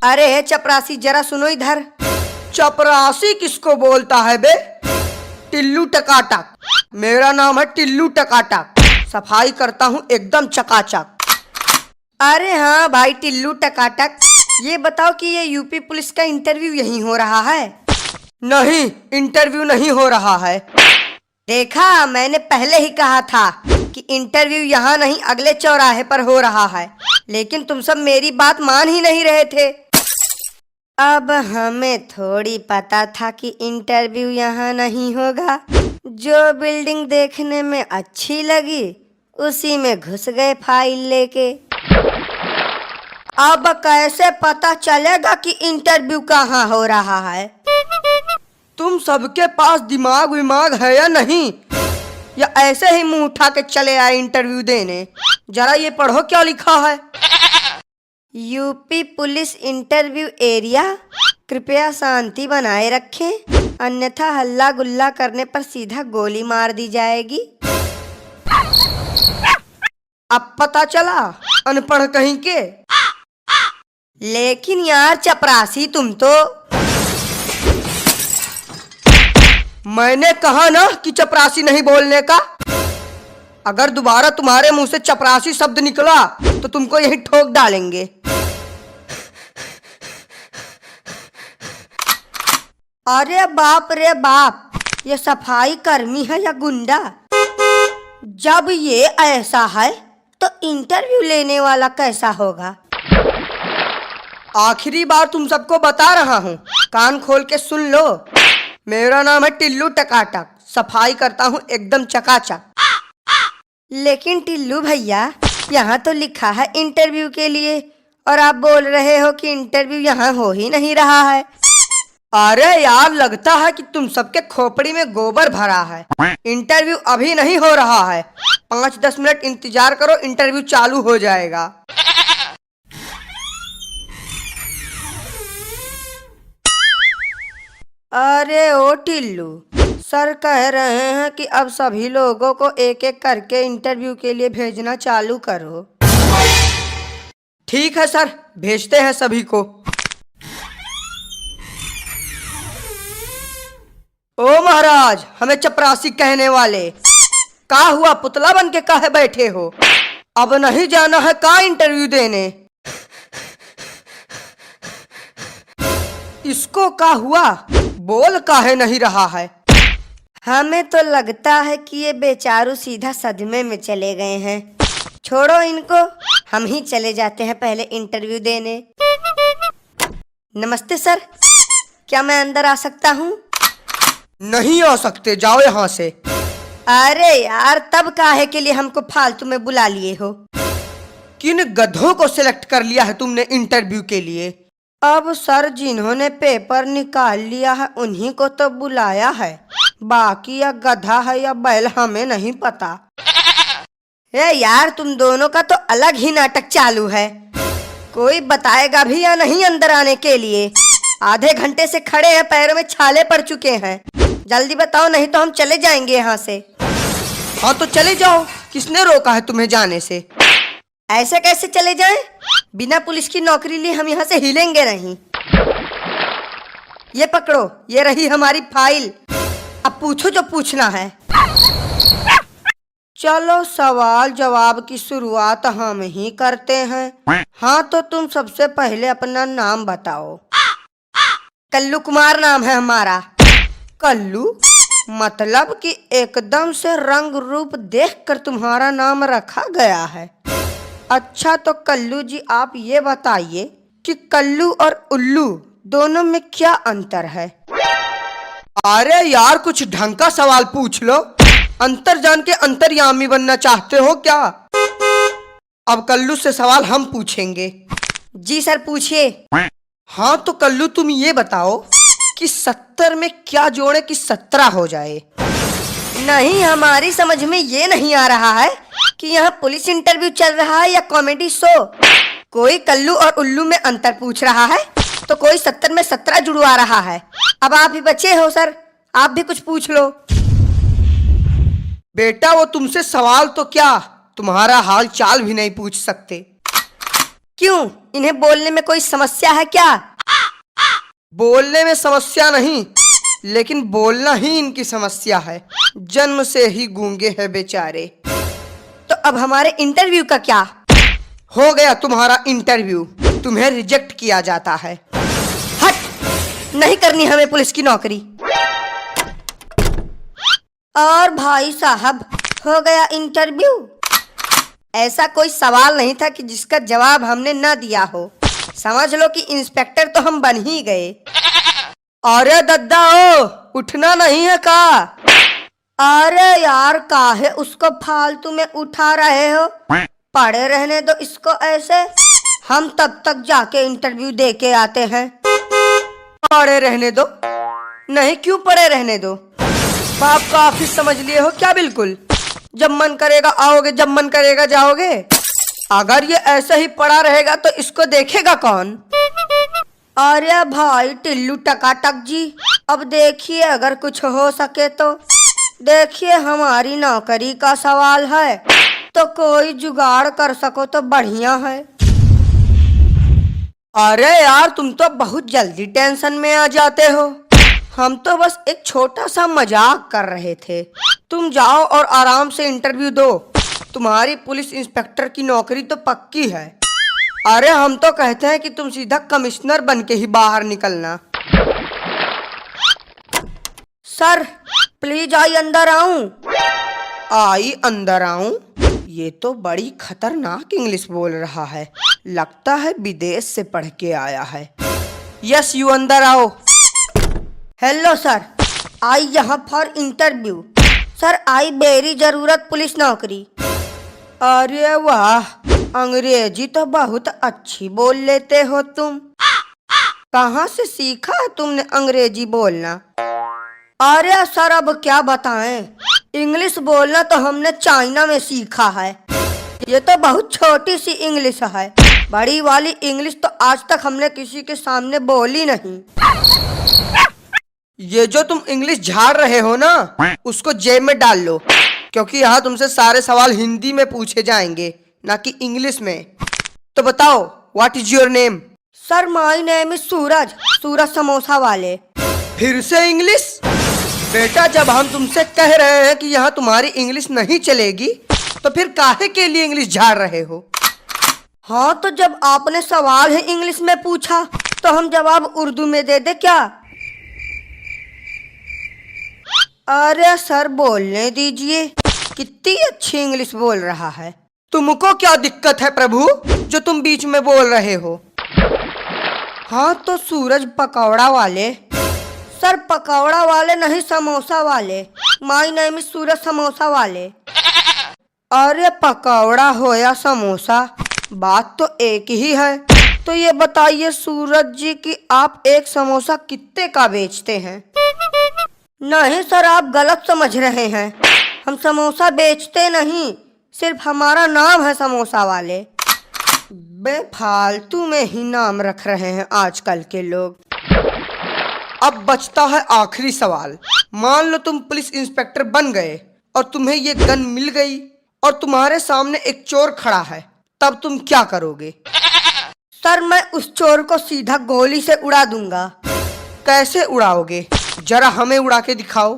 अरे चपरासी जरा सुनो इधर। चपरासी किसको बोलता है बे? टिल्लू टकाटक। मेरा नाम है टिल्लू टकाटक। सफाई करता हूँ एकदम चकाचक। अरे हाँ भाई टिल्लू टकाटक, ये बताओ कि ये यूपी पुलिस का इंटरव्यू यहीं हो रहा है? नहीं, इंटरव्यू नहीं हो रहा है। देखा, मैंने पहले ही कहा था कि इंटरव्यू यहाँ नहीं अगले चौराहे पर हो रहा है, लेकिन तुम सब मेरी बात मान ही नहीं रहे थे। अब हमें थोड़ी पता था कि इंटरव्यू यहाँ नहीं होगा। जो बिल्डिंग देखने में अच्छी लगी उसी में घुस गए फाइल लेके। अब कैसे पता चलेगा कि इंटरव्यू कहाँ हो रहा है? तुम सबके पास दिमाग विमाग है या नहीं, या ऐसे ही मुंह उठा के चले आए इंटरव्यू देने? जरा ये पढ़ो क्या लिखा है। यूपी पुलिस इंटरव्यू एरिया, कृपया शांति बनाए रखें, अन्यथा हल्ला गुल्ला करने पर सीधा गोली मार दी जाएगी। अब पता चला, अनपढ़ कहीं के। लेकिन यार चपरासी तुम तो। मैंने कहा ना कि चपरासी नहीं बोलने का। अगर दोबारा तुम्हारे मुंह से चपरासी शब्द निकला तो तुमको यही ठोक डालेंगे। अरे बाप रे बाप, ये सफाई कर्मी है या गुंडा? जब ये ऐसा है तो इंटरव्यू लेने वाला कैसा होगा? आखिरी बार तुम सबको बता रहा हूँ, कान खोल के सुन लो। मेरा नाम है टिल्लू टकाटक, सफाई करता हूँ एकदम चकाचक। लेकिन टिल्लू भैया, यहाँ तो लिखा है इंटरव्यू के लिए, और आप बोल रहे हो कि इंटरव्यू यहाँ हो ही नहीं रहा है। अरे यार, लगता है कि तुम सबके खोपड़ी में गोबर भरा है। इंटरव्यू अभी नहीं हो रहा है, 5-10 मिनट इंतजार करो, इंटरव्यू चालू हो जाएगा। अरे ओ टिल्लू, सर कह रहे हैं कि अब सभी लोगों को एक एक करके इंटरव्यू के लिए भेजना चालू करो। ठीक है सर, भेजते हैं सभी को। ओ महाराज, हमें चपरासी कहने वाले, का हुआ? पुतला बन के काहे बैठे हो? अब नहीं जाना है का इंटरव्यू देने? इसको का हुआ? बोल काहे नहीं रहा है? हमें तो लगता है कि ये बेचारू सीधा सदमे में चले गए हैं। छोड़ो इनको, हम ही चले जाते हैं पहले इंटरव्यू देने। नमस्ते सर, क्या मैं अंदर आ सकता हूँ? नहीं आ सकते, जाओ यहाँ से। अरे यार, तब काहे के लिए हमको फालतू में बुला लिए हो? किन गधों को सिलेक्ट कर लिया है तुमने इंटरव्यू के लिए? अब सर, जिन्होंने पेपर निकाल लिया है उन्हीं को तो बुलाया है, बाकी या गधा है या बैल हमें नहीं पता। ए यार, तुम दोनों का तो अलग ही नाटक चालू है। कोई बताएगा भी या नहीं अंदर आने के लिए? आधे घंटे से खड़े हैं, पैरों में छाले पड़ चुके हैं। जल्दी बताओ, नहीं तो हम चले जाएंगे यहाँ से। हाँ तो चले जाओ, किसने रोका है तुम्हें जाने से? ऐसे कैसे चले जाएं? बिना पुलिस की नौकरी लिए हम यहाँ से हिलेंगे नहीं। ये पकड़ो, ये रही हमारी फाइल, अब पूछो जो पूछना है। चलो सवाल जवाब की शुरुआत हम ही करते हैं। हाँ तो तुम सबसे पहले अपना नाम बताओ। कल्लू कुमार नाम है हमारा। कल्लू मतलब कि एकदम से रंग रूप देखकर तुम्हारा नाम रखा गया है। अच्छा तो कल्लू जी, आप ये बताइए कि कल्लू और उल्लू दोनों में क्या अंतर है? अरे यार, कुछ ढंग का सवाल पूछ लो। अंतर जान के अंतर्यामी बनना चाहते हो क्या? अब कल्लू से सवाल हम पूछेंगे। जी सर, पूछिए। हाँ तो कल्लू, तुम ये बताओ कि 70 में क्या जोड़े कि 17 हो जाए? नहीं, हमारी समझ में ये नहीं आ रहा है कि यहाँ पुलिस इंटरव्यू चल रहा है या कॉमेडी शो। कोई कल्लू और उल्लू में अंतर पूछ रहा है तो कोई 70 में 17 जुड़वा रहा है। अब आप ही बचे हो सर, आप भी कुछ पूछ लो। बेटा, वो तुमसे सवाल तो क्या, तुम्हारा हाल चाल भी नहीं पूछ सकते। क्यों, इन्हें बोलने में कोई समस्या है क्या? बोलने में समस्या नहीं, लेकिन बोलना ही इनकी समस्या है। जन्म से ही गूंगे हैं बेचारे। तो अब हमारे इंटरव्यू का क्या? हो गया तुम्हारा इंटरव्यू, तुम्हें रिजेक्ट किया जाता है। हट, नहीं करनी हमें पुलिस की नौकरी। और भाई साहब, हो गया इंटरव्यू। ऐसा कोई सवाल नहीं था कि जिसका जवाब हमने न दिया हो। समझ लो कि इंस्पेक्टर तो हम बन ही गए। अरे दद्दा ओ, उठना नहीं है का? अरे यार, काहे उसको फालतू में उठा रहे हो? पड़े रहने दो इसको ऐसे, हम तब तक जाके इंटरव्यू दे के आते हैं। पड़े रहने दो? नहीं, क्यों पड़े रहने दो? बाप का ऑफिस समझ लिए हो क्या? बिल्कुल, जब मन करेगा आओगे, जब मन करेगा जाओगे। अगर ये ऐसा ही पड़ा रहेगा तो इसको देखेगा कौन? अरे भाई टिल्लू टकाटक जी, अब देखिए अगर कुछ हो सके तो। देखिए, हमारी नौकरी का सवाल है, तो कोई जुगाड़ कर सको तो बढ़िया है। अरे यार, तुम तो बहुत जल्दी टेंशन में आ जाते हो। हम तो बस एक छोटा सा मजाक कर रहे थे। तुम जाओ और आराम से इंटरव्यू दो। तुम्हारी पुलिस इंस्पेक्टर की नौकरी तो पक्की है। अरे हम तो कहते हैं कि तुम सीधा कमिश्नर बन के ही बाहर निकलना। सर प्लीज आई अंदर आऊं? आई अंदर आऊं? ये तो बड़ी खतरनाक इंग्लिश बोल रहा है। लगता है विदेश से पढ़ के आया है। यस, यू अंदर आओ। हेलो सर, आई यहाँ for interview. Sir I very जरूरत पुलिस नौकरी। अरे वाह, अंग्रेजी तो बहुत अच्छी बोल लेते हो तुम। कहाँ से सीखा है तुमने अंग्रेजी बोलना? अरे सर, अब क्या बताएं, इंग्लिश बोलना तो हमने चाइना में सीखा है। ये तो बहुत छोटी सी इंग्लिश है, बड़ी वाली इंग्लिश तो आज तक हमने किसी के सामने बोली नहीं। ये जो तुम इंग्लिश झाड़ रहे हो ना, उसको जेब में डाल लो, क्योंकि यहाँ तुमसे सारे सवाल हिंदी में पूछे जाएंगे, ना कि इंग्लिश में। तो बताओ, what is your name? Sir my name is Suraj, Suraj samosa वाले। फिर से इंग्लिश? बेटा, जब हम तुमसे कह रहे हैं कि यहाँ तुम्हारी इंग्लिश नहीं चलेगी, तो फिर काहे के लिए इंग्लिश झाड़ रहे हो? हाँ, तो जब आपने सवाल ही इंग्लिश में पूछा तो हम जवाब उर्दू में दे दे क्या? अरे सर बोलने दीजिए, कितनी अच्छी इंग्लिश बोल रहा है। तुमको क्या दिक्कत है प्रभु, जो तुम बीच में बोल रहे हो? हाँ तो सूरज पकौड़ा वाले। सर पकौड़ा वाले नहीं, समोसा वाले। माय नेम इज सूरज समोसा वाले। अरे पकौड़ा हो या समोसा, बात तो एक ही है। तो ये बताइए सूरज जी कि आप एक समोसा कितने का बेचते हैं? नहीं सर, आप गलत समझ रहे हैं। हम समोसा बेचते नहीं, सिर्फ हमारा नाम है समोसा वाले। बेफालतू में ही नाम रख रहे हैं आजकल के लोग। अब बचता है आखिरी सवाल। मान लो तुम पुलिस इंस्पेक्टर बन गए और तुम्हें ये गन मिल गई और तुम्हारे सामने एक चोर खड़ा है, तब तुम क्या करोगे? सर मैं उस चोर को सीधा गोली से उड़ा दूंगा। कैसे उड़ाओगे? जरा हमें उड़ा के दिखाओ।